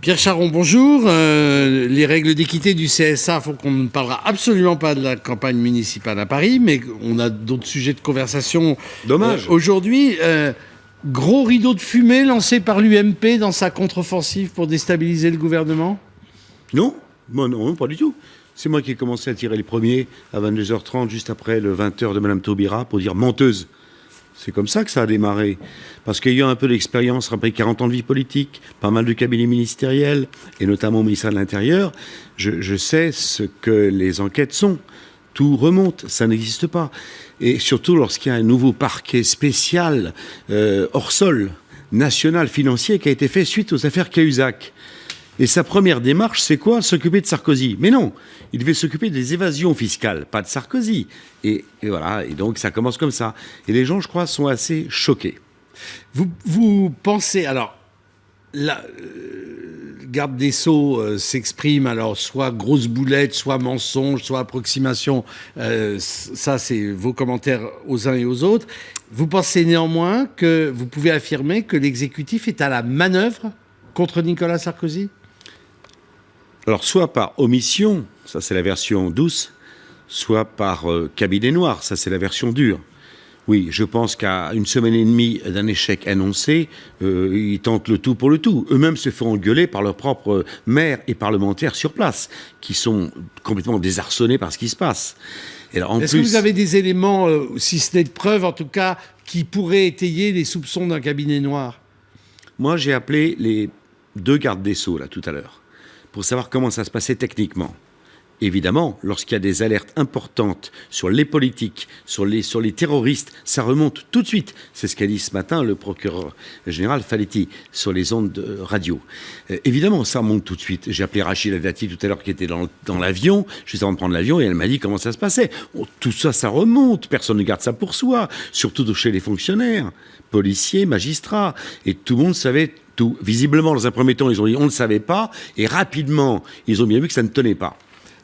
Pierre Charon, bonjour. Les règles d'équité du CSA font qu'on ne parlera absolument pas de la campagne municipale à Paris, mais on a d'autres sujets de conversation. Dommage. Aujourd'hui, gros rideau de fumée lancé par l'UMP dans sa contre-offensive pour déstabiliser le gouvernement ? Non, moi, non, pas du tout. C'est moi qui ai commencé à tirer les premiers à 22h30, juste après le 20h de Mme Taubira, pour dire menteuse. C'est comme ça que ça a démarré. Parce qu'il y a un peu d'expérience, après 40 ans de vie politique, pas mal de cabinets ministériels, et notamment au ministère de l'Intérieur, je sais ce que les enquêtes sont. Tout remonte, ça n'existe pas. Et surtout lorsqu'il y a un nouveau parquet spécial, hors sol, national, financier, qui a été fait suite aux affaires Cahuzac. Et sa première démarche, c'est quoi ? S'occuper de Sarkozy. Mais non, il devait s'occuper des évasions fiscales, pas de Sarkozy. Et voilà, et donc ça commence comme ça. Et les gens, je crois, sont assez choqués. Vous pensez, alors, la garde des Sceaux s'exprime, alors soit grosse boulette, soit mensonge, soit approximation. Ça, c'est vos commentaires aux uns et aux autres. Vous pensez néanmoins que vous pouvez affirmer que l'exécutif est à la manœuvre contre Nicolas Sarkozy ? Alors, soit par omission, ça c'est la version douce, soit par cabinet noir, ça c'est la version dure. Oui, je pense qu'à une semaine et demie d'un échec annoncé, ils tentent le tout pour le tout. Eux-mêmes se font engueuler par leurs propres maires et parlementaires sur place, qui sont complètement désarçonnés par ce qui se passe. Et alors, Est-ce que vous avez des éléments, si ce n'est de preuves en tout cas, qui pourraient étayer les soupçons d'un cabinet noir ? Moi, j'ai appelé les deux gardes des Sceaux, là, tout à l'heure, pour savoir comment ça se passait techniquement. Évidemment, lorsqu'il y a des alertes importantes sur les politiques, sur les terroristes, ça remonte tout de suite. C'est ce qu'a dit ce matin le procureur général Faletti sur les ondes de radio. Évidemment, ça remonte tout de suite. J'ai appelé Rachida Dati tout à l'heure qui était dans l'avion, juste avant de prendre l'avion, et elle m'a dit comment ça se passait. Oh, tout ça, ça remonte. Personne ne garde ça pour soi, surtout chez les fonctionnaires, policiers, magistrats. Et tout le monde savait tout. Visiblement, dans un premier temps, ils ont dit on ne savait pas, et rapidement, ils ont bien vu que ça ne tenait pas.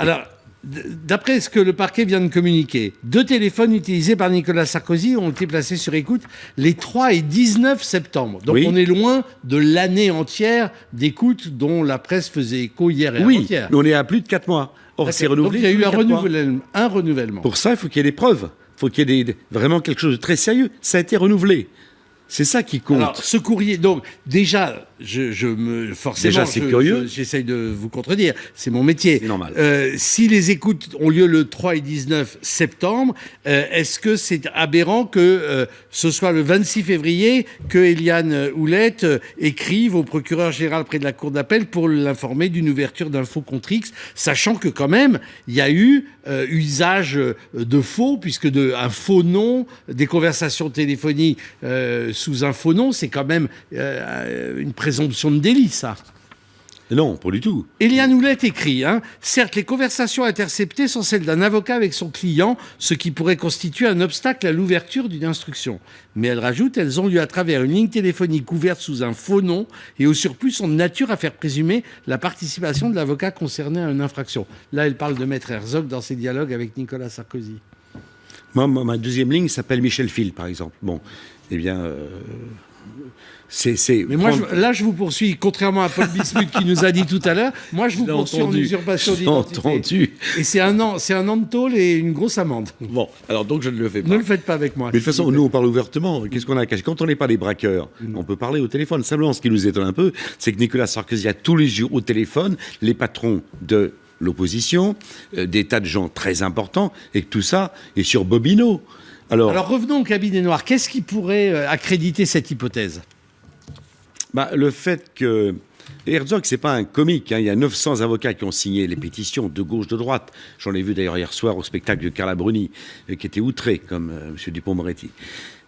Alors, d'après ce que le parquet vient de communiquer, 2 téléphones utilisés par Nicolas Sarkozy ont été placés sur écoute les 3 et 19 septembre. Donc oui. On est loin de l'année entière d'écoute dont la presse faisait écho hier et avant-hier. Oui, on est à plus de 4 mois. Or, c'est renouvelé. Donc il y a eu un renouvellement. Pour ça, il faut qu'il y ait des preuves. Il faut qu'il y ait vraiment quelque chose de très sérieux. Ça a été renouvelé. C'est ça qui compte. Alors, ce courrier, donc, déjà, forcément, déjà, c'est curieux. J'essaye de vous contredire. C'est mon métier. C'est normal. Si les écoutes ont lieu le 3 et 19 septembre, est-ce que c'est aberrant que ce soit le 26 février que Éliane Houlette écrive au procureur général près de la cour d'appel pour l'informer d'une ouverture d'un faux contre X, sachant que quand même, il y a eu usage de faux, puisque un faux nom, des conversations téléphoniques sous un faux nom, c'est quand même une présomption de délit, ça. Non, pas du tout. Éliane Houlette écrit, certes, les conversations interceptées sont celles d'un avocat avec son client, ce qui pourrait constituer un obstacle à l'ouverture d'une instruction. Mais elle rajoute, elles ont lieu à travers une ligne téléphonique ouverte sous un faux nom et au surplus sont de nature à faire présumer la participation de l'avocat concerné à une infraction. Là, elle parle de Maître Herzog dans ses dialogues avec Nicolas Sarkozy. Moi, ma deuxième ligne s'appelle Michel Fil, par exemple. Bon, eh bien... Mais moi, là, je vous poursuis, contrairement à Paul Bismuth qui nous a dit tout à l'heure, moi, je vous poursuis en usurpation d'identité. Entendu. Et c'est un an de tôle et une grosse amende. Bon, alors donc je ne le fais pas. Ne le faites pas avec moi. Mais de toute façon, nous, on parle ouvertement. Qu'est-ce qu'on a caché ? Quand on n'est pas des braqueurs, on peut parler au téléphone. Simplement, ce qui nous étonne un peu, c'est que Nicolas Sarkozy a tous les jours au téléphone les patrons de l'opposition, des tas de gens très importants, et que tout ça est sur Bobino. Alors revenons au cabinet noir. Qu'est-ce qui pourrait accréditer cette hypothèse ? Le fait que Herzog, c'est pas un comique. Il y a 900 avocats qui ont signé les pétitions de gauche, de droite. J'en ai vu d'ailleurs hier soir au spectacle de Carla Bruni, qui était outré, comme M. Dupond-Moretti.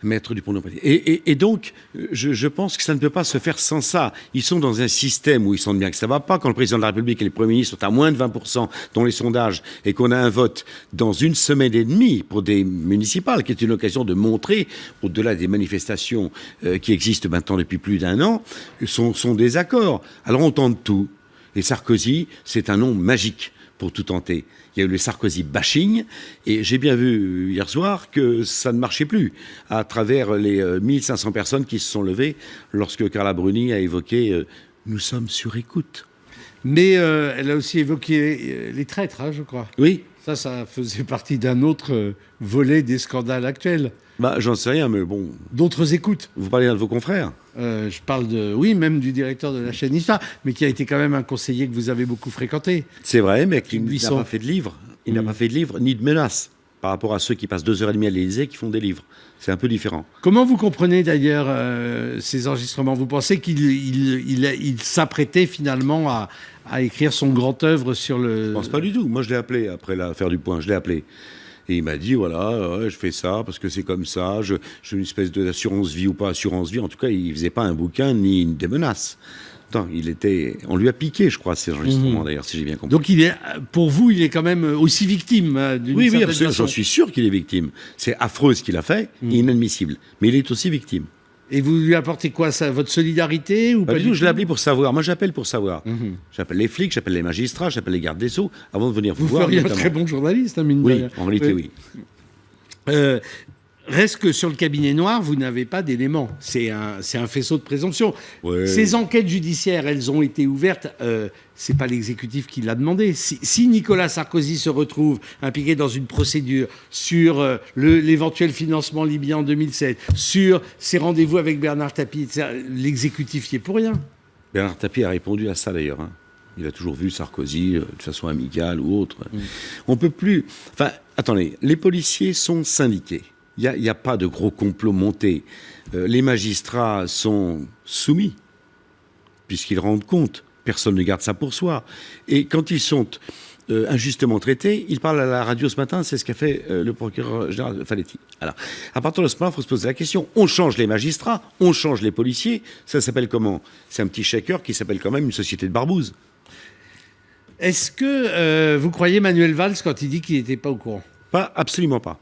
Maître Dupond-Moretti. Et donc, je pense que ça ne peut pas se faire sans ça. Ils sont dans un système où ils sentent bien que ça ne va pas. Quand le président de la République et les premiers ministres sont à moins de 20% dans les sondages et qu'on a un vote dans une semaine et demie pour des municipales, qui est une occasion de montrer, au-delà des manifestations qui existent maintenant depuis plus d'1 an, son désaccord. Alors on tente tout. Et Sarkozy, c'est un nom magique pour tout tenter. Il y a eu le Sarkozy bashing, et j'ai bien vu hier soir que ça ne marchait plus à travers les 1500 personnes qui se sont levées lorsque Carla Bruni a évoqué Nous sommes sur écoute. Mais elle a aussi évoqué les traîtres, hein, je crois. Oui. Ça faisait partie d'un autre volet des scandales actuels. Bah, j'en sais rien, mais bon. D'autres écoutes. Vous parlez d'un de vos confrères? Je parle oui, même du directeur de la chaîne Histoire, mais qui a été quand même un conseiller que vous avez beaucoup fréquenté. C'est vrai, mais qui n'a Buisson. pas fait de livre. Il n'a pas fait de livre ni de menaces par rapport à ceux qui passent 2h30 à l'Élysée qui font des livres. C'est un peu différent. Comment vous comprenez d'ailleurs ces enregistrements? Vous pensez qu'il s'apprêtait finalement à écrire son grand œuvre sur le... Je pense pas du tout. Moi, je l'ai appelé après l'affaire du Point. Je l'ai appelé. Et il m'a dit, voilà, ouais, je fais ça parce que c'est comme ça. Je suis une espèce d'assurance vie ou pas assurance vie. En tout cas, il faisait pas un bouquin ni des menaces. Attends, on lui a piqué, je crois, ces enregistrements, d'ailleurs, si j'ai bien compris. Donc, pour vous, il est quand même aussi victime d'une Oui, certaine absolument. façon. J'en suis sûr qu'il est victime. C'est affreux ce qu'il a fait, et inadmissible. Mais il est aussi victime. Et vous lui apportez quoi, ça, votre solidarité ou Pas du tout, je l'ai tout appelé pour savoir. Moi, j'appelle pour savoir. J'appelle les flics, j'appelle les magistrats, j'appelle les gardes des Sceaux, avant de venir vous voir. feriez un notamment. très bon journaliste, hein, mine de Oui, rien. en réalité, oui. Reste que sur le cabinet noir, vous n'avez pas d'éléments. C'est un faisceau de présomption. Ouais. Ces enquêtes judiciaires, elles ont été ouvertes. C'est pas l'exécutif qui l'a demandé. Si Nicolas Sarkozy se retrouve impliqué dans une procédure sur l'éventuel financement libyen en 2007, sur ses rendez-vous avec Bernard Tapie, etc., l'exécutif y est pour rien. Bernard Tapie a répondu à ça, d'ailleurs. Hein. Il a toujours vu Sarkozy de façon amicale ou autre. On peut plus... Enfin, attendez, les policiers sont syndiqués. Il n'y a pas de gros complot monté. Les magistrats sont soumis, puisqu'ils rendent compte. Personne ne garde ça pour soi. Et quand ils sont injustement traités, ils parlent à la radio ce matin, c'est ce qu'a fait le procureur général Faletti. Alors, à partir de ce moment, il faut se poser la question. On change les magistrats, on change les policiers. Ça s'appelle comment? C'est un petit shaker qui s'appelle quand même une société de barbouzes. Est-ce que vous croyez Manuel Valls quand il dit qu'il n'était pas au courant? Pas, absolument pas.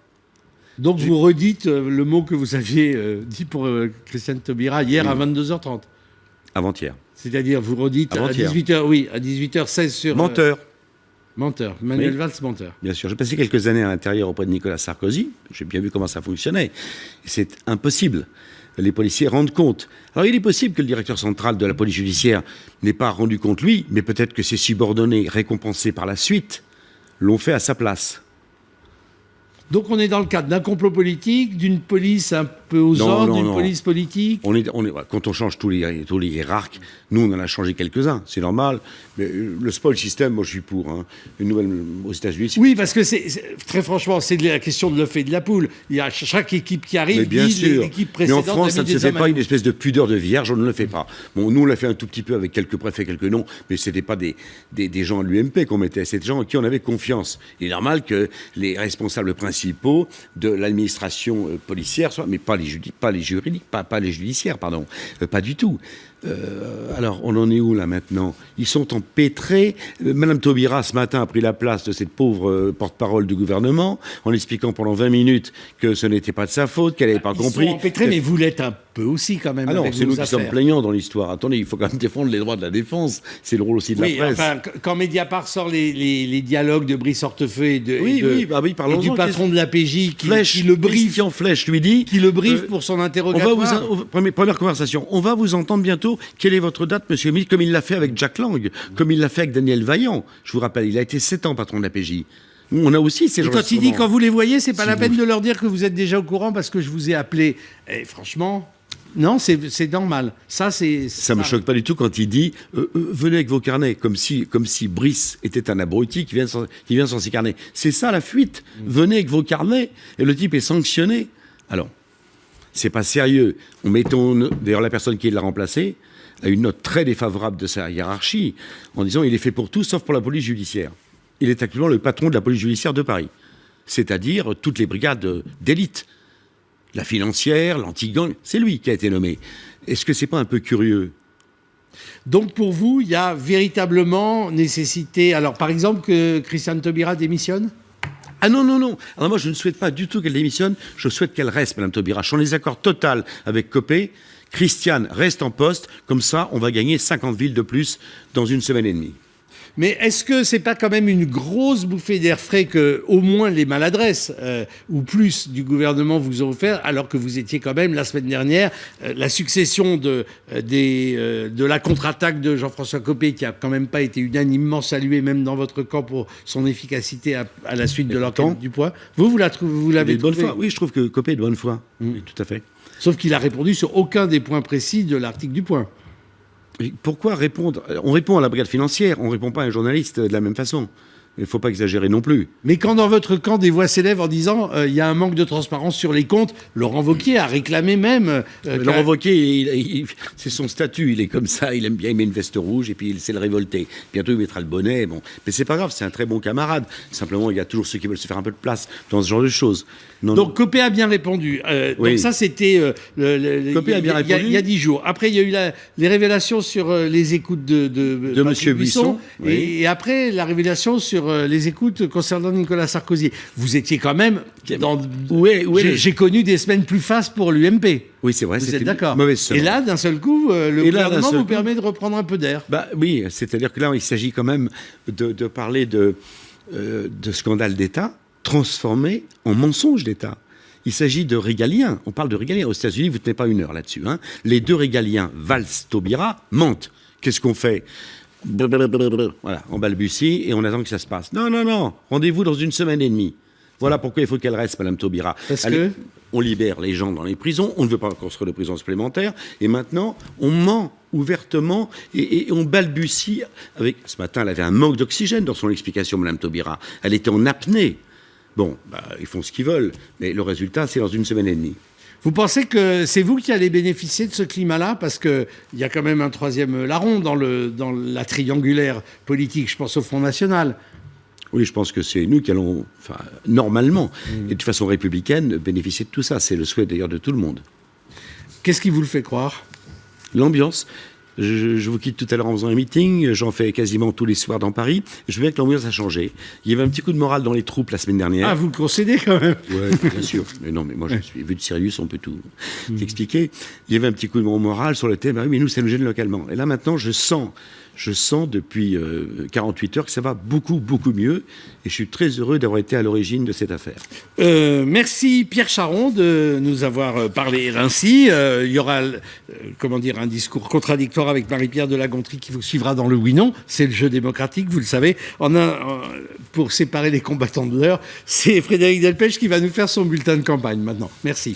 Donc vous redites le mot que vous aviez dit pour Christiane Taubira hier à 22h30. Avant-hier. C'est-à-dire, vous redites à Avant-hier. 18h, oui, à 18h16 sur... Menteur. Menteur. Manuel Oui. Valls, menteur. Bien sûr. J'ai passé quelques années à l'intérieur auprès de Nicolas Sarkozy. J'ai bien vu comment ça fonctionnait. Et c'est impossible. Les policiers rendent compte. Alors, il est possible que le directeur central de la police judiciaire n'ait pas rendu compte, lui, mais peut-être que ses subordonnés, récompensés par la suite, l'ont fait à sa place. Donc on est dans le cadre d'un complot politique, d'une police un peu aux ordres, d'une police politique. Quand on change tous les hiérarques, nous on en a changé quelques-uns, c'est normal. Mais le spoil system, moi je suis pour. Hein. Une nouvelle aux États-Unis. Oui, parce que très franchement, c'est la question de l'œuf et de la poule. Il y a chaque équipe qui arrive, Mais bien dit sûr. l'équipe Mais en précédente. France, ça a ne mis se des fait hommes pas à- une espèce de pudeur de vierge, on ne le fait pas. Bon, nous on l'a fait un tout petit peu avec quelques préfets, quelques noms, mais ce n'était pas des gens de l'UMP qu'on mettait, c'était des gens en qui on avait confiance. Il est normal que les responsables principaux de l'administration policière soient, mais pas les juridiques, pas les judiciaires, pardon, pas du tout. Alors, on en est où là maintenant? Ils sont empêtrés. Madame Taubira, ce matin, a pris la place de cette pauvre porte-parole du gouvernement en expliquant pendant 20 minutes que ce n'était pas de sa faute, qu'elle n'avait pas compris. Ils sont empêtrés, mais vous l'êtes un peu aussi quand même. Ah non, avec c'est vos nous qui sommes affaires. plaignants dans l'histoire. Attendez, il faut quand même défendre les droits de la défense. C'est le rôle aussi de Oui, la presse. enfin, quand Mediapart sort les dialogues de Brice Hortefeux et, et parlons-en. du patron de la PJ qui Flèche, le briefe, Christian Flèche lui dit... qui le briefe pour son interrogatoire. Première conversation. On va vous entendre bientôt. Quelle est votre date, monsieur Mitt, comme il l'a fait avec Jack Lang, comme il l'a fait avec Daniel Vaillant. Je vous rappelle, il a été 7 ans patron de la PJ. Nous, on a aussi ces Et gens. quand il dit quand vous les voyez, c'est pas Si la vous- peine de leur dire que vous êtes déjà au courant parce que je vous ai appelé. Et franchement, non, c'est normal. Ça Ça me choque pas du tout quand il dit venez avec vos carnets, comme si Brice était un abruti qui vient sans ses carnets. C'est ça la fuite. Venez avec vos carnets et le type est sanctionné. Alors, c'est pas sérieux. D'ailleurs, la personne qui l'a remplacé a une note très défavorable de sa hiérarchie en disant il est fait pour tout sauf pour la police judiciaire. Il est actuellement le patron de la police judiciaire de Paris, c'est-à-dire toutes les brigades d'élite. La financière, l'anti-gang, c'est lui qui a été nommé. Est-ce que c'est pas un peu curieux? Donc pour vous, il y a véritablement nécessité. Alors par exemple que Christiane Taubira démissionne. Ah non. Alors moi, je ne souhaite pas du tout qu'elle démissionne. Je souhaite qu'elle reste, Madame Taubira. Je suis en désaccord total avec Copé. Christiane reste en poste. Comme ça, on va gagner 50 villes de plus dans une semaine et demie. Mais est-ce que c'est pas quand même une grosse bouffée d'air frais que, au moins, les maladresses, ou plus, du gouvernement vous ont offert, alors que vous étiez quand même, la semaine dernière, la succession de la contre-attaque de Jean-François Copé, qui a quand même pas été unanimement saluée, même dans votre camp, pour son efficacité à la suite de l'enquête du poids. Vous l'avez de bonne trouvé? foi. Oui, je trouve que Copé est de bonne foi. Oui, tout à fait. Sauf qu'il a répondu sur aucun des points précis de l'article du Point. Et pourquoi répondre? On répond à la brigade financière, on ne répond pas à un journaliste de la même façon. Il ne faut pas exagérer non plus. Mais quand dans votre camp, des voix s'élèvent en disant il y a un manque de transparence sur les comptes, Laurent Wauquiez a réclamé même... Laurent Wauquiez, c'est son statut, il est comme ça, il aime bien, il met une veste rouge et puis c'est le révolté. Bientôt il mettra le bonnet, bon. Mais c'est pas grave, c'est un très bon camarade. Simplement, il y a toujours ceux qui veulent se faire un peu de place dans ce genre de choses. Donc Copé a bien répondu. Oui. Donc ça, c'était Copé a bien répondu. Il y a 10 jours. Après, il y a eu les révélations sur les écoutes de Monsieur Buisson. Oui. Et après, la révélation sur les écoutes concernant Nicolas Sarkozy. Vous étiez quand même... J'ai connu des semaines plus fastes pour l'UMP. Oui, c'est vrai. Vous êtes d'accord. Mauvaise semaine. Et là, d'un seul coup, le gouvernement vous permet de reprendre un peu d'air. Bah oui, c'est-à-dire que là, il s'agit quand même de parler de scandale d'État transformé en mensonge d'État. Il s'agit de régaliens. On parle de régaliens. Aux États-Unis, vous ne tenez pas une heure là-dessus. Hein. Les deux régaliens, Valls-Taubira, mentent. Qu'est-ce qu'on fait? Voilà, on balbutie et on attend que ça se passe. Non. Rendez-vous dans 1 semaine et demie. Voilà pourquoi il faut qu'elle reste, Madame Taubira. Allez, on libère les gens dans les prisons. On ne veut pas construire de prisons supplémentaires. Et maintenant, on ment ouvertement et on balbutie. Ce matin, elle avait un manque d'oxygène dans son explication, Madame Taubira. Elle était en apnée. Bon, ils font ce qu'ils veulent, mais le résultat, c'est dans 1 semaine et demie. Vous pensez que c'est vous qui allez bénéficier de ce climat-là? Parce qu'il y a quand même un troisième larron dans la triangulaire politique, je pense au Front National. Oui, je pense que c'est nous qui allons, normalement, et de façon républicaine, bénéficier de tout ça. C'est le souhait d'ailleurs de tout le monde. Qu'est-ce qui vous le fait croire? L'ambiance. Je vous quitte tout à l'heure en faisant un meeting, j'en fais quasiment tous les soirs dans Paris. Je veux que l'ambiance a changé. Il y avait un petit coup de morale dans les troupes la semaine dernière. Ah, vous le concédez quand même? Oui, bien sûr. Mais non, mais moi, je suis vu de Sirius, on peut tout expliquer. Il y avait un petit coup de morale sur le thème, oui, mais nous, ça nous gêne localement. Et là, maintenant, je sens depuis 48 heures que ça va beaucoup, beaucoup mieux. Et je suis très heureux d'avoir été à l'origine de cette affaire. Merci Pierre Charon de nous avoir parlé ainsi. Il y aura, un discours contradictoire avec Marie-Pierre de La Gontrie qui vous suivra dans le oui-non. C'est le jeu démocratique, vous le savez. Pour séparer les combattants de l'heure, c'est Frédéric Delpech qui va nous faire son bulletin de campagne maintenant. Merci.